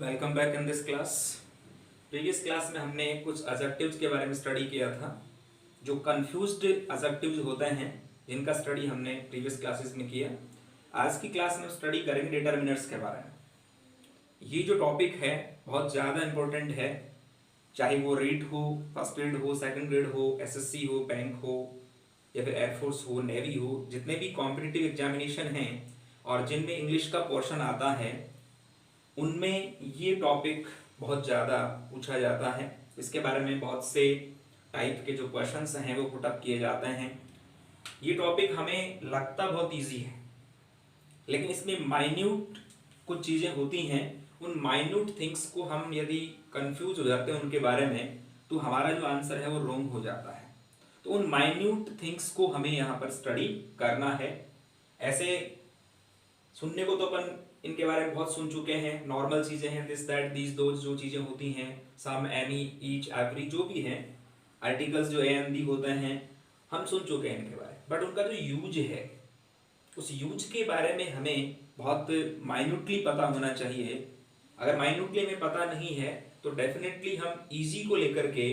Welcome back in this class. Previous class में हमने कुछ एडजेक्टिव्स के बारे में स्टडी किया था, जो कंफ्यूज्ड एडजेक्टिव्स होते हैं जिनका स्टडी हमने प्रीवियस क्लासेस में किया। आज की क्लास में स्टडी करेंगे डिटर्मिनर्स के बारे में। ये जो टॉपिक है बहुत ज़्यादा इंपॉर्टेंट है, चाहे वो रीट हो, फर्स्ट ग्रेड हो, सेकंड ग्रेड हो, एसएससी हो, बैंक हो या फिर एयरफोर्स हो, नेवी हो, जितने भी कॉम्पिटिटिव एग्जामिनेशन हैं और जिनमें इंग्लिश का पोर्शन आता है उनमें ये टॉपिक बहुत ज़्यादा पूछा जाता है। इसके बारे में बहुत से टाइप के जो क्वेश्चंस हैं वो पुटअप किए जाते हैं। ये टॉपिक हमें लगता बहुत इजी है, लेकिन इसमें माइन्यूट कुछ चीज़ें होती हैं। उन माइन्यूट थिंग्स को हम यदि कंफ्यूज हो जाते हैं उनके बारे में, तो हमारा जो आंसर है वो रॉन्ग हो जाता है। तो उन माइन्यूट थिंग्स को हमें यहाँ पर स्टडी करना है। ऐसे सुनने को तो अपन इनके बारे में बहुत सुन चुके हैं, नॉर्मल चीज़ें हैं, दिस दैट दीज दोज जो चीज़ें होती हैं, सम एनी ईच एवरी जो भी हैं, आर्टिकल्स जो ए एन दी होते हैं, हम सुन चुके हैं इनके बारे में। बट उनका जो यूज है, उस यूज के बारे में हमें बहुत माइन्यूटली पता होना चाहिए। अगर माइन्यूटली हमें पता नहीं है तो डेफिनेटली हम इजी को लेकर के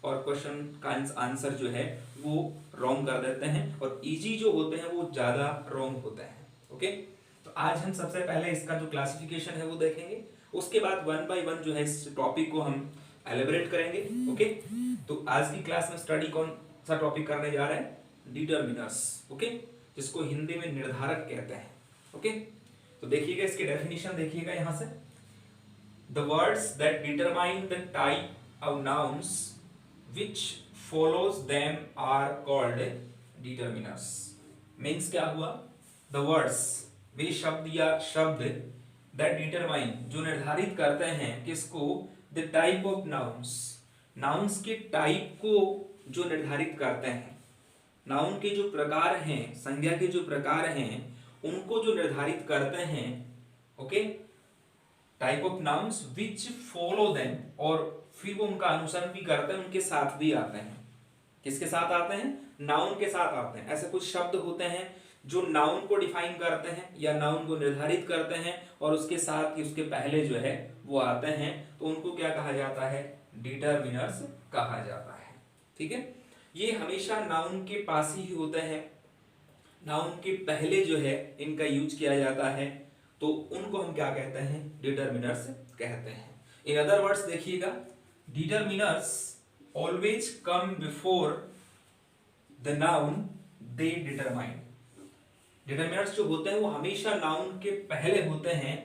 और क्वेश्चन का आंसर जो है वो रॉन्ग कर देते हैं, और इजी जो होते हैं वो ज़्यादा रॉन्ग होते हैं। ओके, तो आज हम सबसे पहले इसका जो क्लासिफिकेशन है वो देखेंगे, उसके बाद वन बाय वन जो है इस टॉपिक को हम एलिब्रेट करेंगे। ओके, तो आज की क्लास में स्टडी कौन सा टॉपिक करने जा रहे हैं? डिटर्मिनर्स। ओके, जिसको हिंदी में निर्धारक कहते हैं। ओके, तो देखिएगा इसकी डेफिनेशन, देखिएगा यहां से, the words that determine the type of nouns which follows them are called determiners. Means क्या हुआ? द वर्ड्स, वे शब्द या शब्द, दैट डिटरमाइन जो निर्धारित करते हैं किसको? The type of nouns, nouns के टाइप को जो निर्धारित करते हैं, नाउन के जो प्रकार हैं, संज्ञा के जो प्रकार हैं, उनको जो निर्धारित करते हैं। Okay, type of nouns which follow them, और फिर वो उनका अनुसरण भी करते हैं, उनके साथ भी आते हैं। किसके साथ आते हैं? नाउन के साथ आते हैं। ऐसे कुछ शब्द होते हैं जो नाउन को डिफाइन करते हैं या नाउन को निर्धारित करते हैं, और उसके साथ ही उसके पहले जो है वो आते हैं, तो उनको क्या कहा जाता है? डिटर्मिनर्स कहा जाता है। ठीक है, ये हमेशा नाउन के पास ही होते हैं, नाउन के पहले जो है इनका यूज किया जाता है, तो उनको हम क्या कहते हैं? डिटर्मिनर्स कहते हैं। इन अदर वर्ड्स देखिएगा, determiners always come before the noun they determine. Determiners जो होते हैं वो हमेशा नाउन के पहले होते हैं।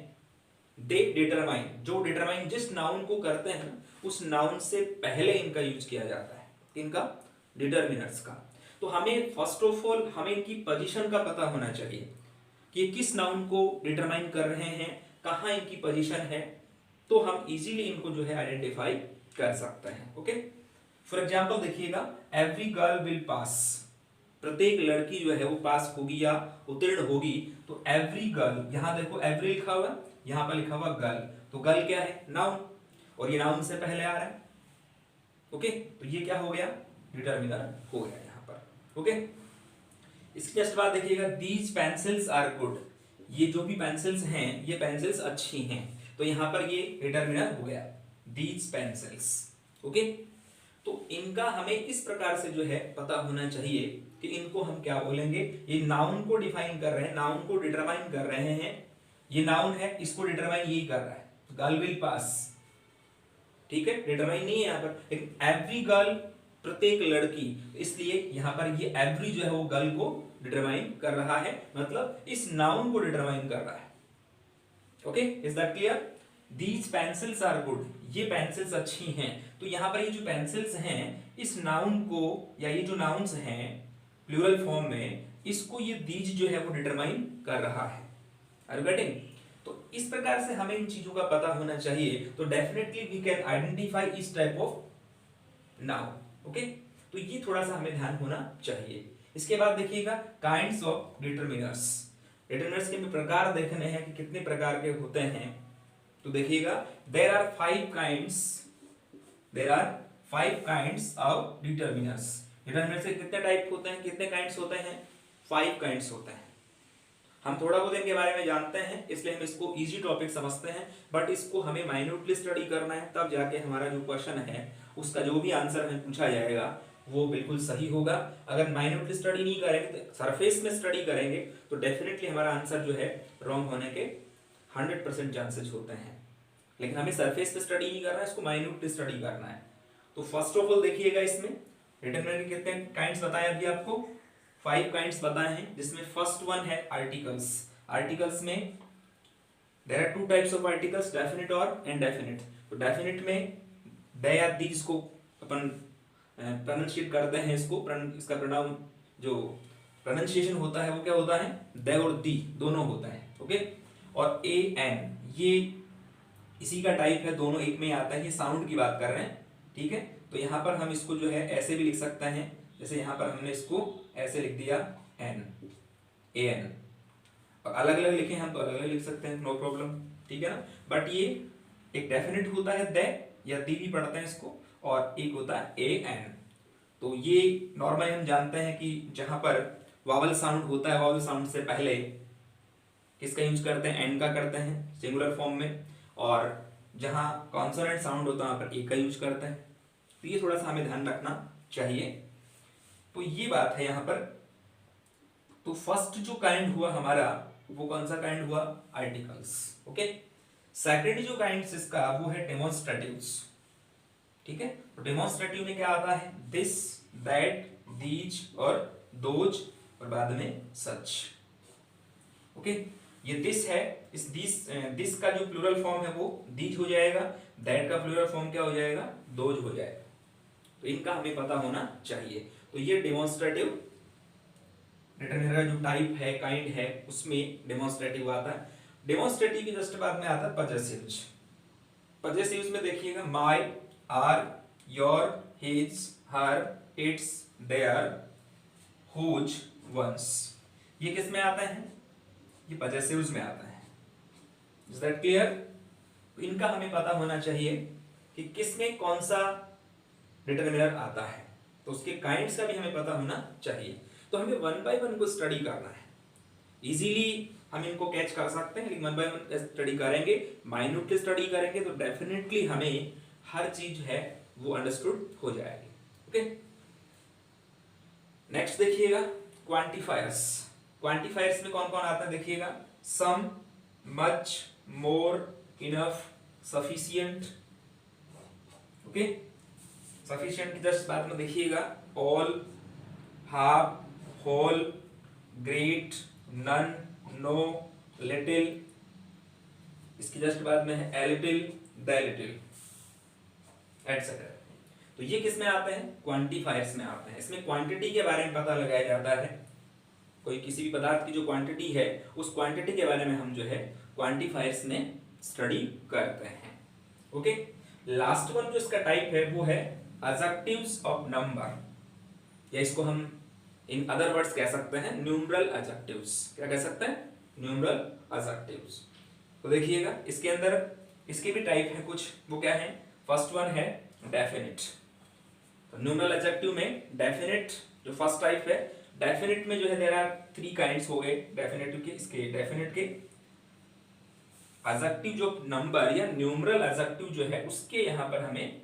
दे डिटरमाइन, जो डिटरमाइन जिस नाउन को करते हैं उस नाउन से पहले इनका यूज किया जाता है, इनका डिटरमिनर्स का। तो हमें फर्स्ट ऑफ ऑल हमें इनकी पोजीशन का पता होना चाहिए कि किस नाउन को डिटरमाइन कर रहे हैं, कहाँ इनकी पोजीशन है, तो हम इजीली इनको जो है आइडेंटिफाई कर सकते हैं। ओके, फॉर एग्जाम्पल देखिएगा, एवरी गर्ल विल पास, प्रत्येक लड़की जो है वो पास होगी या उत्तीर्ण होगी। तो एवरी गर्ल, यहां देखो एवरी लिखा हुआ, यहां पर लिखा हुआ गर्ल, तो गर्ल क्या है? नाउन, और ये नाउन से पहले आ रहा है। ओके, तो ये क्या हो गया? डिटर्मिनर हो गया यहां पर। ओके, इसके जस्ट बाद देखिएगा, दीज पेंसिल्स आर गुड, ये जो भी पेंसिल्स हैं ये पेंसिल्स अच्छी हैं, तो यहां पर ये डिटर्मिनर हो गया, दीज पेंसिल्स। ओके, तो इनका हमें इस प्रकार से जो है पता होना चाहिए कि इनको हम क्या बोलेंगे। ये नाउन को डिफाइन कर रहे हैं, नाउन को डिटरमाइन कर रहे हैं, ये नाउन है, इसको डिटरमाइन यही कर रहा है, गर्ल विल पास। ठीक है, डिटरमाइन नहीं है यहाँ पर, लेकिन एवरी गर्ल, प्रत्येक लड़की, इसलिए यहां पर ये एवरी जो है वो गर्ल को डिटरमाइन कर रहा है, मतलब इस नाउन को डिटरमाइन कर रहा है। Okay, is that clear? These pencils are good, ये पेंसिल्स अच्छी हैं, तो यहां पर ये जो पेंसिल्स हैं इस नाउन को, या ये जो नाउन्स हैं प्लूरल फॉर्म में, इसको ये दीज जो है वो डिटरमाइन कर रहा है। Are you getting? तो इस प्रकार से हमें इन चीजों का पता होना चाहिए, तो डेफिनेटली वी कैन आइडेंटिफाई इस टाइप ऑफ नाउन। ओके, तो ये थोड़ा सा हमें ध्यान होना चाहिए। इसके बाद देखिएगा, काइंड्स ऑफ डिटर्मिनर्स। डिटर्मिनर्स के प्रकार देखने हैं कि कितने प्रकार के होते हैं, तो देखिएगा, there are 5 kinds of determiners. Determiners के कितने टाइप होते हैं, कितने काइंड्स होते हैं? 5 काइंड्स होते हैं। हम थोड़ा बहुत इनके बारे में जानते हैं, इसलिए हम इसको इजी टॉपिक समझते हैं, बट इसको हमें माइन्यूटली स्टडी करना है, तब जाके हमारा जो क्वेश्चन है उसका जो भी आंसर हमें पूछा जाएगा वो बिल्कुल सही होगा। अगर माइन्यूटली स्टडी नहीं करेंगे, तो सरफेस में स्टडी करेंगे, तो डेफिनेटली हमारा आंसर जो है रॉन्ग होने के 100% चांसेस होते हैं। लेकिन हमें सरफेस पे स्टडी नहीं करना है, इसको माइन्यूटली स्टडी करना है। तो फर्स्ट ऑफ ऑल देखिएगा, इसमें डिटरमिनर के कितने काइंड्स बताए अभी आपको, 5 काइंड्स बताए हैं, जिसमें फर्स्ट वन है आर्टिकल्स। आर्टिकल्स में there are 2 types of articles, definite और इनडेफिनिट। तो डेफिनिट में दे या दी, जिसको अपन प्रोनाउंशिएट करते हैं, इसका प्रोनाउन जो प्रोनाउंसिएशन होता है वो क्या होता है, दे और दी दोनों होता है, ओके। और ए एन, ये इसी का टाइप है, दोनों एक में आता है, ये साउंड की बात कर रहे हैं, ठीक है। तो यहाँ पर हम इसको जो है ऐसे भी लिख सकते हैं, जैसे यहाँ पर हमने इसको ऐसे लिख दिया एन, ए एन, और अलग अलग लिखे हम तो अलग अलग लिख सकते हैं, नो प्रॉब्लम, ठीक है ना। बट ये एक डेफिनेट होता है दे या दी भी पढ़ते हैं इसको, और एक होता है ए एन। तो ये नॉर्मली हम जानते हैं कि जहां पर वावल साउंड होता है, वावल साउंड से पहले किसका यूज करते हैं, एन का करते हैं सिंगुलर फॉर्म में, और जहां कॉन्सोनेंट साउंड होता है वहां पर ए का यूज करते हैं। तो ये थोड़ा सा हमें ध्यान रखना चाहिए। तो ये बात है यहाँ पर। तो फर्स्ट जो काइंड हुआ हमारा, वो कौन सा काइंड हुआ, आर्टिकल्स, ओके। सेकंड जो काइंड इसका वो है डेमोन्स्ट्रेटिव्स, ठीक है। तो डेमोन्स्ट्रेटिव में क्या आता है, दिस, दैट, दीज और दोज, और बाद में सच, ओके। ये दिस है, इस दिस का जो प्लूरल फॉर्म है वो दीज हो जाएगा, दैट का प्लूरल फॉर्म क्या हो जाएगा, दोज हो जाएगा। तो इनका हमें पता होना चाहिए। तो ये डेमोन्स्ट्रेटिव डिटरमिनर का जो टाइप है, काइंड है, उसमें डेमोन्स्ट्रेटिव आता है। डेमोन्स्ट्रेटिव की जस्ट बाद में आता है पजेसिव्स। पजेसिव्स में देखिएगा my, our, your, his, her, its, their, whose, one's, ये किस में आता है, ये पजेसिव्स में आता है। Is that clear. तो इनका हमें पता होना चाहिए कि किसमें कौन सा डिटरमिनर आता है, तो उसके काइंड्स का भी हमें पता होना चाहिए। तो हमें 1 बाय 1 को स्टडी करना है। इजीली हम इनको कैच कर सकते हैं, लेकिन 1 बाय 1 स्टडी करेंगे, माइन्यूटली स्टडी करेंगे, तो डेफिनेटली हमें हर चीज है वो अंडरस्टूड हो जाएगी, ओके। नेक्स्ट देखिएगा क्वांटिफायर्स। क्वांटिफायर्स में कौन कौन आता है देखिएगा, some, much, more, enough, sufficient, okay. Sufficient की जस्ट बाद में देखिएगा all, half, whole, great, none, no, little. इसकी जस्ट बाद में है a little, the little, etcetera. तो ये किस में आते हैं, क्वांटिफायर्स में आते हैं। इसमें क्वांटिटी के बारे में पता लगाया जाता है, कोई किसी भी पदार्थ की जो क्वांटिटी है उस क्वांटिटी के बारे में हम जो है क्वांटिफायर्स में स्टडी करते हैं, ओके। लास्ट वन जो इसका टाइप है वो है एडजेक्टिव्स ऑफ नंबर, या इसको हम इन अदर वर्ड्स कह सकते हैं न्यूमरल एडजेक्टिव्स। क्या कह सकते हैं, न्यूमरल एडजेक्टिव्स। तो देखिएगा इसके अंदर इसके भी टाइप है कुछ, वो क्या है, फर्स्ट वन है डेफिनिट। तो न्यूमरल एडजेक्टिव में डेफिनिट जो फर्स्ट टाइप है, डेफिनिट में जो है देयर आर 3 काइंड्स हो गए डेफिनेटिव के। इसके डेफिनिट के एडजेक्टिव जो नंबर या न्यूमरल एडजेक्टिव जो है उसके यहाँ पर हमें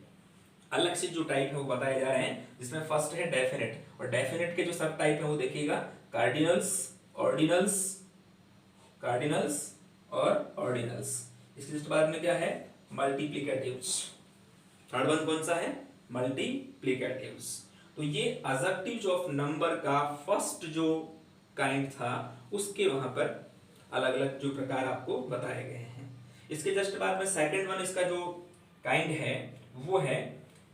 अलग से जो टाइप है वो बताए जा रहे हैं, जिसमें फर्स्ट है डेफिनेट। और डेफिनेट के जो सब टाइप है वो देखिएगा कार्डिनल्स, ऑर्डिनल्स, कार्डिनल्स और ऑर्डिनल्स। इसके जस्ट बाद में क्या है, मल्टीप्लिकेटिव्स। थर्ड वन कौन सा है, मल्टीप्लिकेटिव्स। तो ये एडजेक्टिव्स ऑफ नंबर का फर्स्ट जो काइंड था उसके वहां पर अलग अलग जो प्रकार आपको बताए गए हैं। इसके जस्ट बाद में सेकंड वन इसका जो काइंड है वो है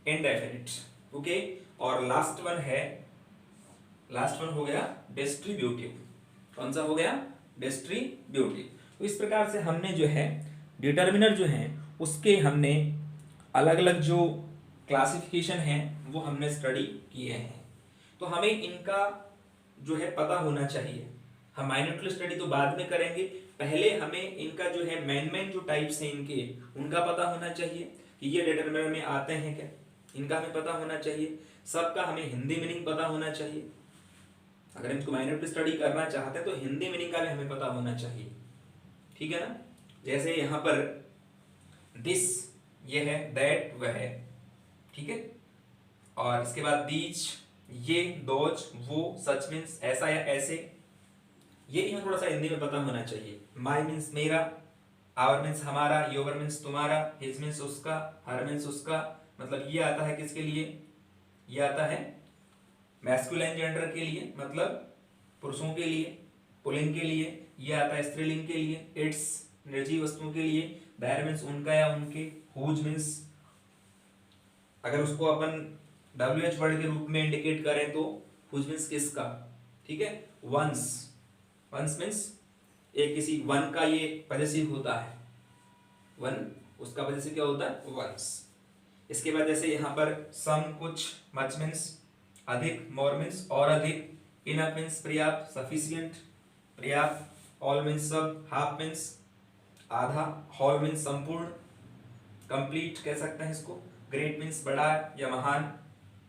इनडेफिनिट, ओके। और लास्ट वन हो गया डिस्ट्रीब्यूटिव। कौन सा हो गया, डिस्ट्रीब्यूटिव। तो इस प्रकार से हमने जो है डिटरमिनर जो है उसके हमने अलग अलग जो क्लासिफिकेशन है वो हमने स्टडी किए हैं। तो हमें इनका जो है पता होना चाहिए। हम माइन्यूटली स्टडी तो बाद में करेंगे, पहले हमें इनका जो है मेन जो टाइप्स हैं इनके, उनका पता होना चाहिए कि ये डिटरमिनर में आते हैं क्या, इनका हमें पता होना चाहिए। सबका हमें हिंदी मीनिंग पता होना चाहिए। अगर हम इसको माइनर स्टडी करना चाहते हैं तो हिंदी मीनिंग का भी हमें पता होना चाहिए, ठीक है ना। जैसे यहाँ पर दिस ये है, दैट वह है, ठीक है। और इसके बाद दीज ये, दोज वो, सच मीन्स ऐसा या ऐसे, ये भी हमें थोड़ा सा हिंदी में पता होना चाहिए। माई मीन्स मेरा, आवर मीन्स हमारा, योवर मीन्स तुम्हारा, हिज मीन्स उसका, हर मीन्स उसका। मतलब ये आता है किसके लिए, ये आता है मैस्कुलाइन जेंडर के लिए, मतलब पुरुषों के लिए, पुल्लिंग के लिए। ये आता है स्त्रीलिंग के लिए, इट्स निर्जीव वस्तुओं के लिए। देयर मीन्स उनका या उनके, हुज मीन्स अगर उसको अपन WH वर्ड के रूप में इंडिकेट करें तो हुज मीन्स किसका, ठीक है। वंस, वंस मीन्स एक किसी वन का ये पॉजेसिव होता है, वन उसका पॉजेसिव क्या होता है, वंस। इसके बाद जैसे यहाँ पर सम कुछ, मच मीन्स अधिक, मोर मीन्स और अधिक, इनफ मीन्स पर्याप्त, सफिशिएंट पर्याप्त, ऑल मीन्स सब, हाफ मीन्स आधा, होल मीन्स संपूर्ण, कंप्लीट कह सकते हैं इसको, ग्रेट मीन्स बड़ा या महान,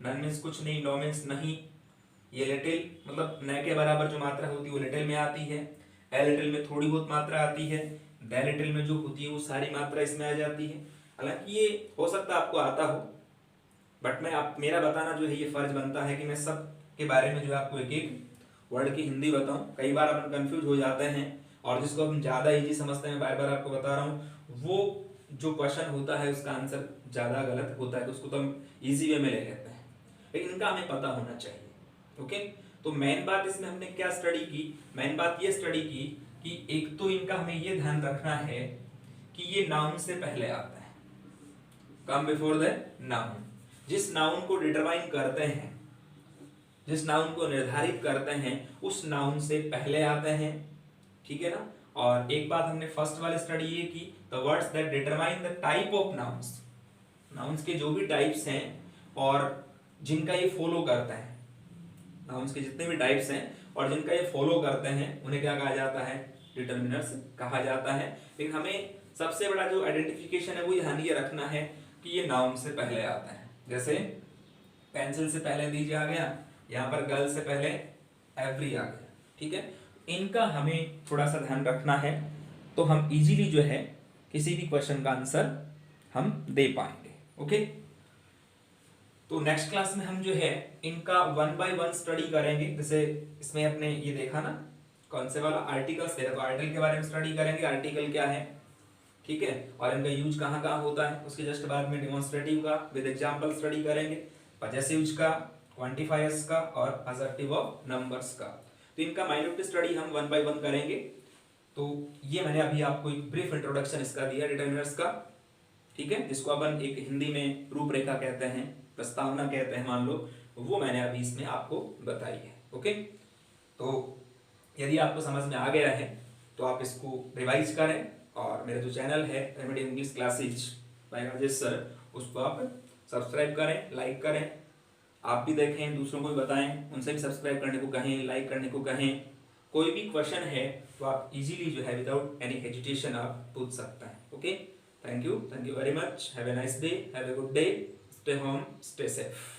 नन मीन्स कुछ नहीं, नो मीन्स नहीं, ये लिटिल मतलब न के बराबर जो मात्रा होती है वो लिटिल में आती है, ए लिटिल में थोड़ी बहुत मात्रा आती है, द लिटिल में जो होती है वो सारी मात्रा इसमें आ जाती है। हालांकि ये हो सकता है आपको आता हो, बट मेरा बताना जो है ये फर्ज बनता है कि मैं सब के बारे में जो है आपको एक एक वर्ड की हिंदी बताऊं। कई बार अपन कंफ्यूज हो जाते हैं और जिसको हम ज्यादा इजी समझते हैं, बार बार आपको बता रहा हूँ, वो जो क्वेश्चन होता है उसका आंसर ज्यादा गलत होता है, तो उसको तो हम इजी वे में ले लेते हैं, लेकिन इनका हमें पता होना चाहिए। ओके, तो मेन बात इसमें हमने क्या स्टडी की, मेन बात ये स्टडी की कि एक तो इनका हमें ये ध्यान रखना है कि ये नाउन से पहले आता है, कम बिफोर द नाउन। जिस नाउन को डिटरमाइन करते हैं, जिस नाउन को निर्धारित करते हैं, उस नाउन से पहले आते हैं, ठीक है ना। और एक बात हमने फर्स्ट वाली स्टडी ये की, the words that determine the type of nouns, nouns के जो भी टाइप्स हैं और जिनका ये फॉलो करते हैं, नाउन्स के जितने भी टाइप्स हैं और जिनका ये फॉलो करते हैं, उन्हें क्या कहा जाता है, डिटर्मिनर्स कहा जाता है। लेकिन हमें सबसे बड़ा जो आइडेंटिफिकेशन है वो ध्यान ये रखना है कि ये नाउन से पहले आता है। जैसे पेंसिल से पहले दीजिए आ गया, यहाँ पर गर्ल से पहले एवरी आ गया, ठीक है। इनका हमें थोड़ा सा ध्यान रखना है, तो हम इजीली जो है किसी भी क्वेश्चन का आंसर हम दे पाएंगे। ओके, तो नेक्स्ट क्लास में हम जो है इनका 1 by 1 स्टडी करेंगे। जैसे इसमें अपने ये देखा ना कौन से वाला आर्टिकल्स है, तो आर्टिकल के बारे में स्टडी करेंगे, आर्टिकल क्या है, ठीक है, और इनका यूज कहाँ कहाँ होता है। उसके जस्ट बाद में डिमॉन्स्ट्रेटिव का विद एग्जांपल स्टडी करेंगे, पजेसिव्स का, क्वांटिफायर्स का और एडजेक्टिव ऑफ नंबर्स का। तो इनका माइन्यूट स्टडी हम 1 by 1 करेंगे। तो ये मैंने अभी आपको एक ब्रीफ इंट्रोडक्शन इसका दिया डिटरमिनर्स का, ठीक है, जिसको अपन एक हिंदी में रूपरेखा कहते हैं, प्रस्तावना कहते हैं मान लो, वो मैंने अभी इसमें आपको बताई है। ओके, तो यदि आपको समझ में आ गया है तो आप इसको रिवाइज करें और मेरा जो चैनल है remedy English classes by Rajesh sir, उसको आप सब्सक्राइब करें, लाइक करें, आप भी देखें, दूसरों को भी बताएं, उनसे भी सब्सक्राइब करने को कहें, लाइक करने को कहें। कोई भी क्वेश्चन है तो आप इजीली जो है विदाउट एनी हेजिटेशन आप पूछ सकते हैं। Okay, thank you very much, have a nice day, have a good day, stay home, stay safe.